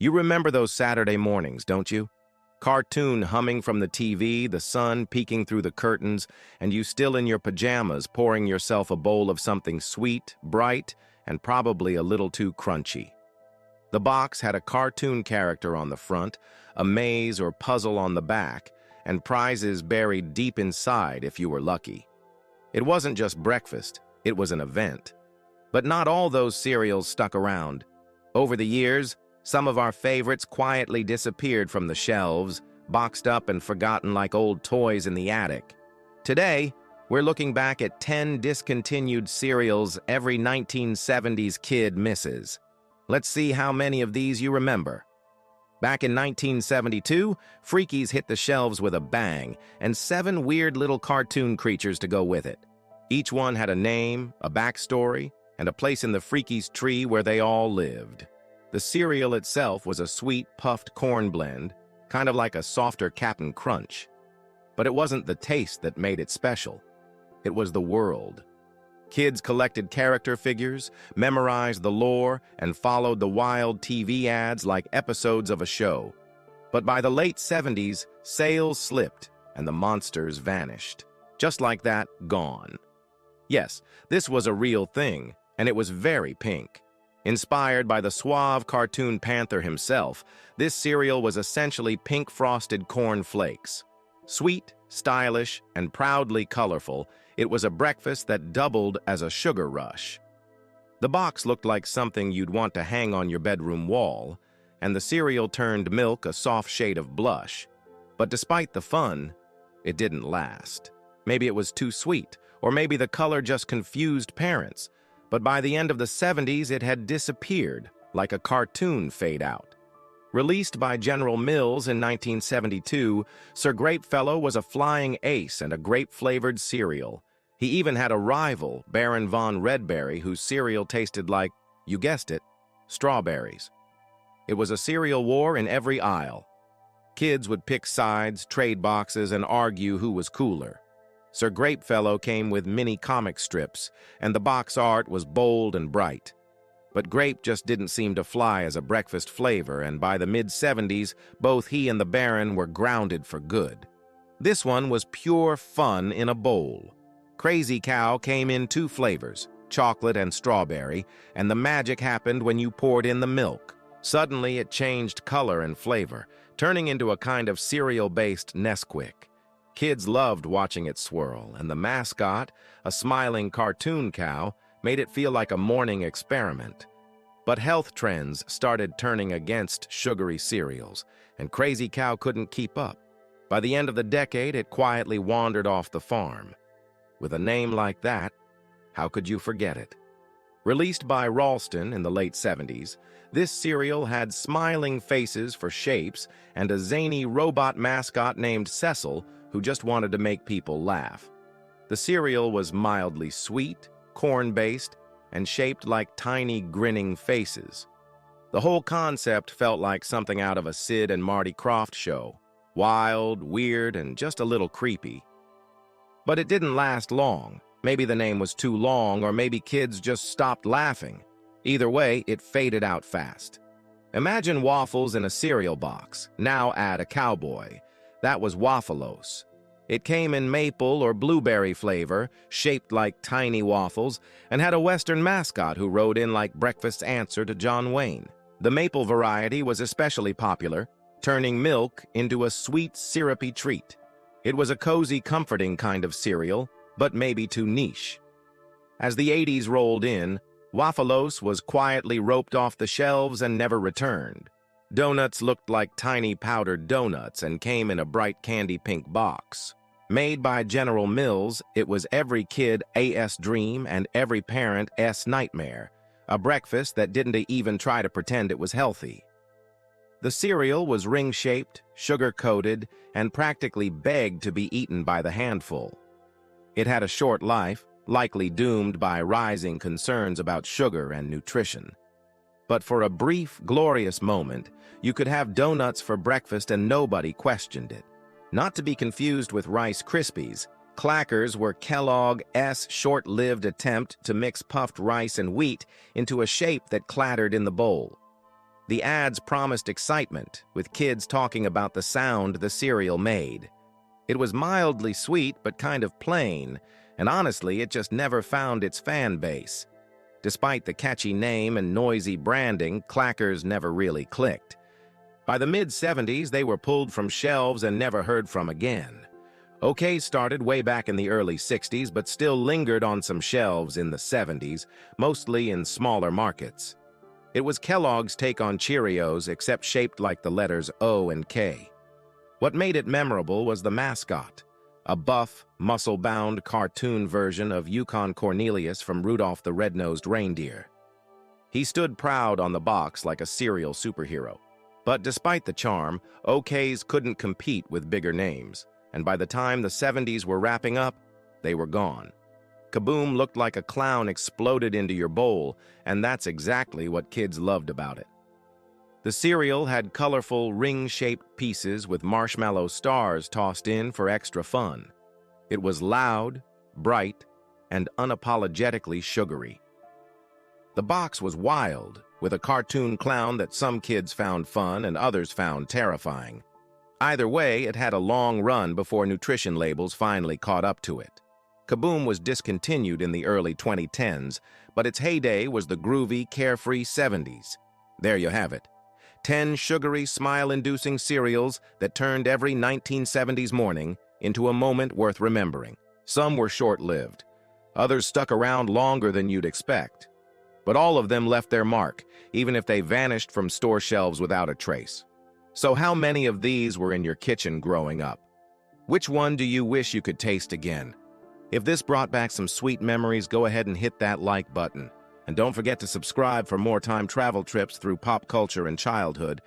You remember those Saturday mornings, don't you? Cartoon humming from the TV, the sun peeking through the curtains, and you still in your pajamas pouring yourself a bowl of something sweet, bright, and probably a little too crunchy. The box had a cartoon character on the front, a maze or puzzle on the back, and prizes buried deep inside if you were lucky. It wasn't just breakfast, it was an event. But not all those cereals stuck around. Over the years, some of our favorites quietly disappeared from the shelves, boxed up and forgotten like old toys in the attic. Today, we're looking back at 10 discontinued cereals every 1970s kid misses. Let's see how many of these you remember. Back in 1972, Freakies hit the shelves with a bang, and 7 weird little cartoon creatures to go with it. Each one had a name, a backstory, and a place in the Freakies tree where they all lived. The cereal itself was a sweet, puffed corn blend, kind of like a softer Cap'n Crunch. But it wasn't the taste that made it special. It was the world. Kids collected character figures, memorized the lore, and followed the wild TV ads like episodes of a show. But by the late 70s, sales slipped and the monsters vanished. Just like that, gone. Yes, this was a real thing, and it was very pink. Inspired by the suave cartoon Panther himself, this cereal was essentially pink frosted corn flakes. Sweet, stylish, and proudly colorful, it was a breakfast that doubled as a sugar rush. The box looked like something you'd want to hang on your bedroom wall, and the cereal turned milk a soft shade of blush. But despite the fun, it didn't last. Maybe it was too sweet, or maybe the color just confused parents. But by the end of the 70s, it had disappeared, like a cartoon fade out. Released by General Mills in 1972, Sir Grapefellow was a flying ace and a grape-flavored cereal. He even had a rival, Baron von Redberry, whose cereal tasted like, you guessed it, strawberries. It was a cereal war in every aisle. Kids would pick sides, trade boxes, and argue who was cooler. Sir Grapefellow came with mini comic strips, and the box art was bold and bright. But grape just didn't seem to fly as a breakfast flavor, and by the mid-70s, both he and the Baron were grounded for good. This one was pure fun in a bowl. Crazy Cow came in 2 flavors, chocolate and strawberry, and the magic happened when you poured in the milk. Suddenly, it changed color and flavor, turning into a kind of cereal-based Nesquik. Kids loved watching it swirl, and the mascot, a smiling cartoon cow, made it feel like a morning experiment. But health trends started turning against sugary cereals, and Crazy Cow couldn't keep up. By the end of the decade, it quietly wandered off the farm. With a name like that, how could you forget it? Released by Ralston in the late 70s, this cereal had smiling faces for shapes and a zany robot mascot named Cecil who just wanted to make people laugh. The cereal was mildly sweet, corn-based, and shaped like tiny grinning faces. The whole concept felt like something out of a Sid and Marty Krofft show. Wild, weird, and just a little creepy. But it didn't last long. Maybe the name was too long, or maybe kids just stopped laughing. Either way, it faded out fast. Imagine waffles in a cereal box. Now add a cowboy. That was Waffleos. It came in maple or blueberry flavor, shaped like tiny waffles, and had a Western mascot who rode in like breakfast's answer to John Wayne. The maple variety was especially popular, turning milk into a sweet, syrupy treat. It was a cozy, comforting kind of cereal, but maybe too niche. As the 80s rolled in, Waffleos was quietly roped off the shelves and never returned. Donuts looked like tiny powdered donuts and came in a bright candy pink box. Made by General Mills, it was every kid AS dream and every parent S nightmare, a breakfast that didn't even try to pretend it was healthy. The cereal was ring-shaped, sugar-coated, and practically begged to be eaten by the handful. It had a short life, likely doomed by rising concerns about sugar and nutrition. But for a brief, glorious moment, you could have donuts for breakfast and nobody questioned it. Not to be confused with Rice Krispies, Clackers were Kellogg's short-lived attempt to mix puffed rice and wheat into a shape that clattered in the bowl. The ads promised excitement, with kids talking about the sound the cereal made. It was mildly sweet but kind of plain, and honestly, it just never found its fan base. Despite the catchy name and noisy branding, Clackers never really clicked. By the mid-70s, they were pulled from shelves and never heard from again. OK started way back in the early 60s, but still lingered on some shelves in the 70s, mostly in smaller markets. It was Kellogg's take on Cheerios, except shaped like the letters O and K. What made it memorable was the mascot, a buff, muscle-bound cartoon version of Yukon Cornelius from Rudolph the Red-Nosed Reindeer. He stood proud on the box like a cereal superhero. But despite the charm, OKs couldn't compete with bigger names, and by the time the 70s were wrapping up, they were gone. Kaboom looked like a clown exploded into your bowl, and that's exactly what kids loved about it. The cereal had colorful, ring-shaped pieces with marshmallow stars tossed in for extra fun. It was loud, bright, and unapologetically sugary. The box was wild, with a cartoon clown that some kids found fun and others found terrifying. Either way, it had a long run before nutrition labels finally caught up to it. Kaboom was discontinued in the early 2010s, but its heyday was the groovy, carefree 70s. There you have it. 10 sugary, smile-inducing cereals that turned every 1970s morning into a moment worth remembering. Some were short-lived. Others stuck around longer than you'd expect. But all of them left their mark, even if they vanished from store shelves without a trace. So how many of these were in your kitchen growing up? Which one do you wish you could taste again? If this brought back some sweet memories, go ahead and hit that like button. And don't forget to subscribe for more time travel trips through pop culture and childhood.